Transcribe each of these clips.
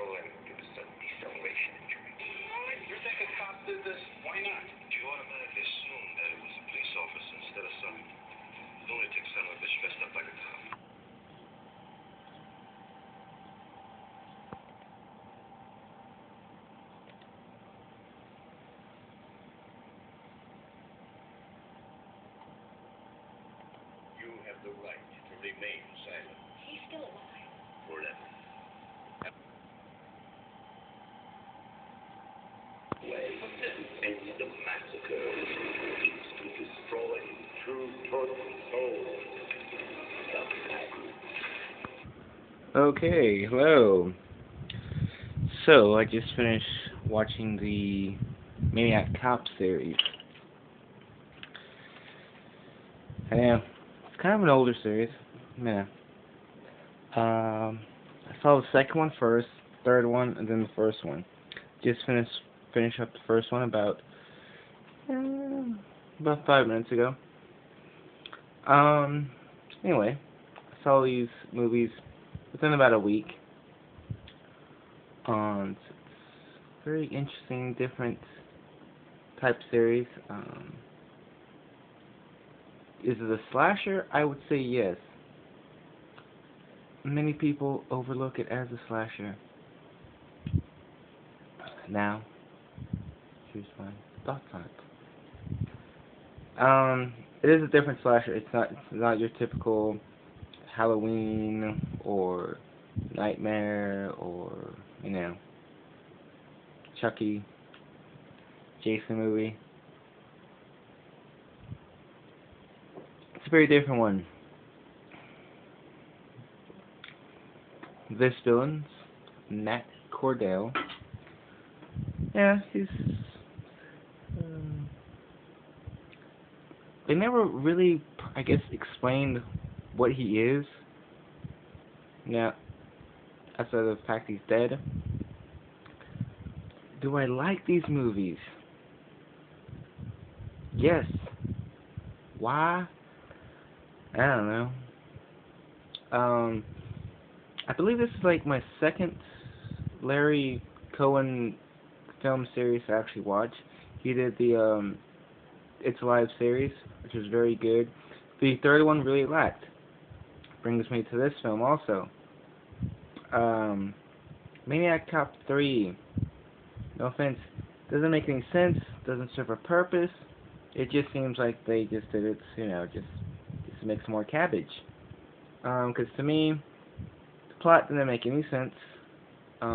rifle and it was a deceleration injury. You think a cop did this? Why not? You automatically assume that it was a police officer instead of some lunatic son of a bitch dressed up like a cop. You have the right to remain silent. He's still alive. Forever. Ends the massacre to destroy true souls. Okay, hello. So, I just finished watching the Maniac Cop series. I know, it's kind of an older series. Yeah. I saw the second one first, third one, and then the first one. Just finish up the first one about 5 minutes ago. Anyway, I saw these movies within about a week. It's very interesting, different type series. Is it a slasher? I would say yes. Many people overlook it as a slasher. Now, here's my thoughts on it. It is a different slasher. It's not your typical Halloween or Nightmare or, you know, Chucky, Jason movie. It's a very different one. This villain's Matt Cordell. Yeah, he's. They never really, I guess, explained what he is. Now, outside of the fact he's dead. Do I like these movies? Yes. Why? I don't know. I believe this is like my second Larry Cohen film series I actually watched. He did the It's Alive series, which was very good. The third one really lacked. Brings me to this film also. Maniac Cop 3. No offense, doesn't make any sense, doesn't serve a purpose. It just seems like they just did it, you know, just to make some more cabbage. Because to me, the plot didn't make any sense. You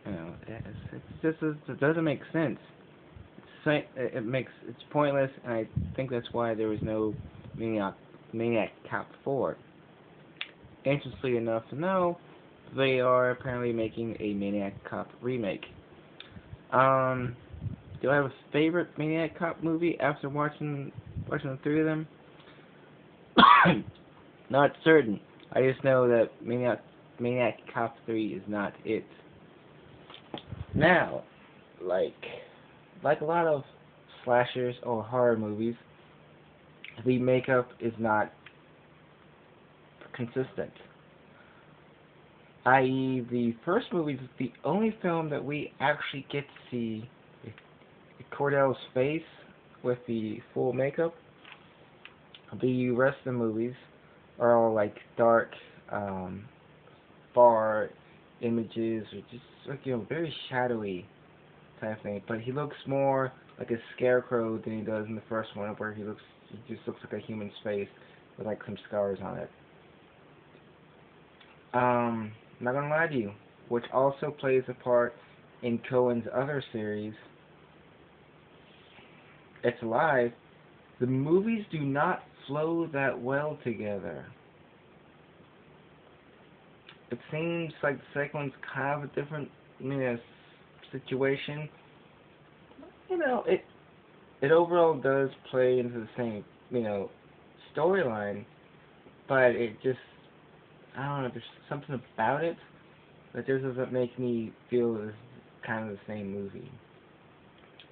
know, it doesn't make sense. It's pointless, and I think that's why there was no Maniac Cop 4. Interestingly enough to know, they are apparently making a Maniac Cop remake. Do I have a favorite Maniac Cop movie after watching the three of them? Not certain. I just know that Maniac Cop 3 is not it. Now, like a lot of slashers or horror movies, the makeup is not consistent. I.e., the first movie is the only film that we actually get to see Cordell's face with the full makeup. The rest of the movies are all like dark, far images, or just like, you know, very shadowy type of thing. But he looks more like a scarecrow than he does in the first one, where he just looks like a human's face with like some scars on it. I'm not gonna lie to you, which also plays a part in Cohen's other series, It's Alive. The movies do not flow that well together. It seems like the second one's kind of a different, you know, situation. You know, it overall does play into the same, you know, storyline, but it just, I don't know, there's something about it that just doesn't make me feel it's kind of the same movie.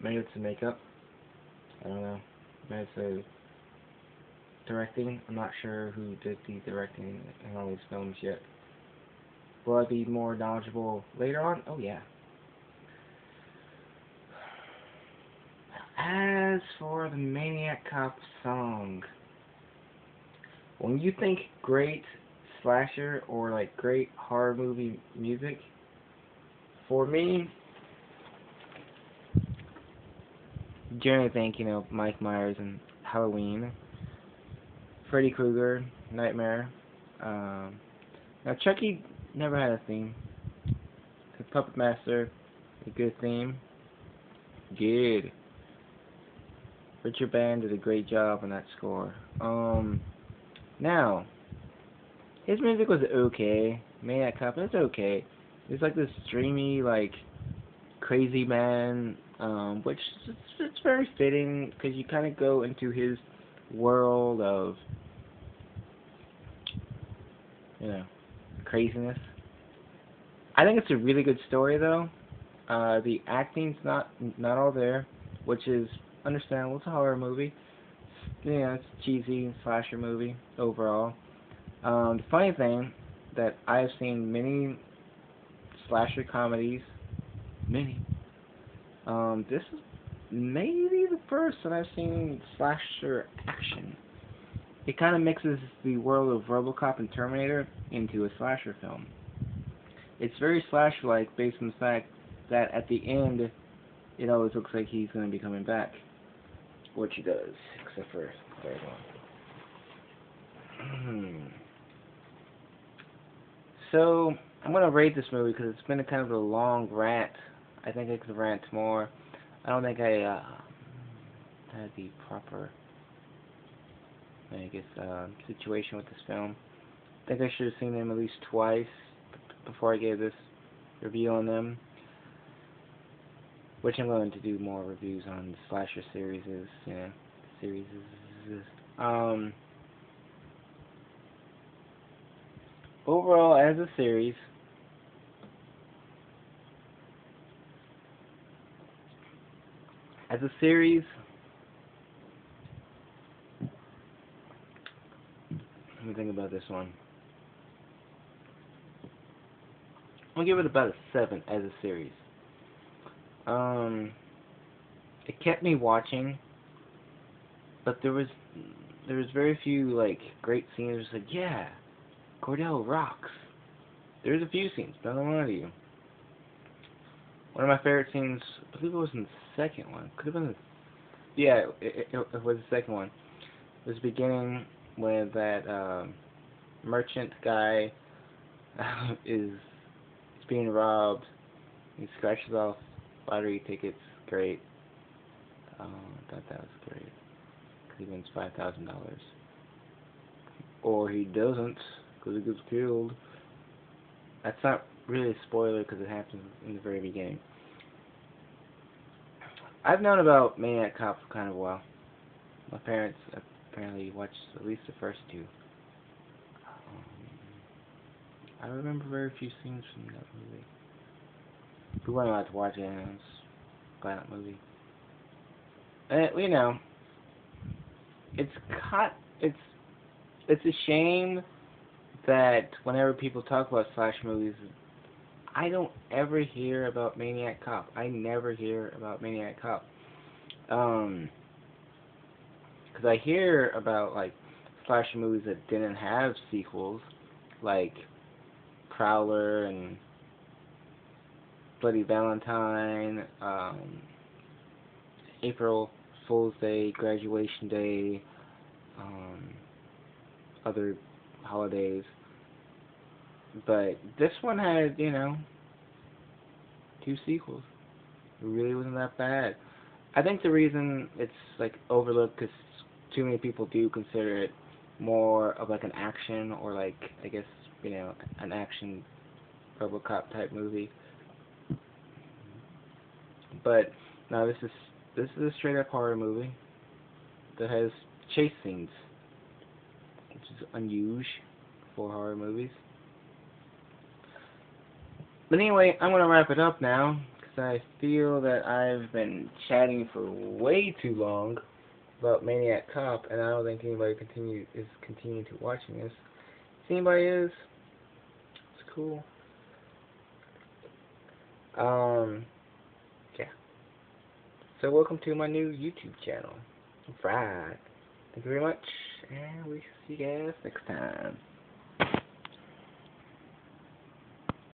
Maybe it's the makeup. I don't know. Maybe it's directing. I'm not sure who did the directing in all these films yet. Will I be more knowledgeable later on? Oh yeah. As for the Maniac Cop song, when you think great slasher or like great horror movie music, for me, generally think, Mike Myers and Halloween, Freddy Krueger, Nightmare. Now Chucky never had a theme. The Puppet Master, a good theme. Good. Richard Band did a great job on that score. Now, his music was okay. Maniac Cop, it's okay. It's like this dreamy, like, crazy man, which it's very fitting because you kind of go into his world of, craziness. I think it's a really good story though. The acting's not all there, which is understandable. It's a horror movie. It's a cheesy slasher movie overall. The funny thing that I've seen many slasher comedies, many. This is maybe the first that I've seen slasher action. It kind of mixes the world of RoboCop and Terminator into a slasher film. It's very slasher-like based on the fact that at the end, it always looks like he's going to be coming back. Which he does, except for the third one. So, I'm going to rate this movie because it's been a kind of a long rant. I think I could rant more. I don't think I had the proper, situation with this film. I think I should have seen them at least twice before I gave this review on them. Which I'm going to do more reviews on slasher series. Overall, as a series, let me think about this one. I'm gonna give it about a 7 as a series. It kept me watching, but there was very few great scenes. It was like, yeah, Cordell rocks. There's a few scenes, not gonna lie to you. One of my favorite scenes, I believe it was in the second one. Could have been it was the second one. It was beginning when that merchant guy is being robbed. He scratches off lottery tickets. Great. I thought that was great. He wins $5,000. Or he doesn't, because he gets killed. That's not really a spoiler because it happens in the very beginning. I've known about Maniac Cop for kind of a while. My parents apparently watched at least the first two. I remember very few scenes from that movie. We weren't allowed to watch it, and it was a violent movie. And, it's a shame that whenever people talk about slash movies, I don't ever hear about Maniac Cop. I never hear about Maniac Cop. Because I hear about, slasher movies that didn't have sequels, like Prowler and Bloody Valentine, April Fool's Day, Graduation Day, other holidays. But this one had, 2 sequels. It really wasn't that bad. I think the reason it's, overlooked because too many people do consider it more of, an action or, an action RoboCop type movie. But, no, this is a straight-up horror movie that has chase scenes, which is unusual for horror movies. But anyway, I'm going to wrap it up now, because I feel that I've been chatting for way too long. about Maniac Cop, and I don't think anybody is continuing to watching this. If anybody is, it's cool. Yeah. So welcome to my new YouTube channel. Right. Thank you very much, and we see you guys next time.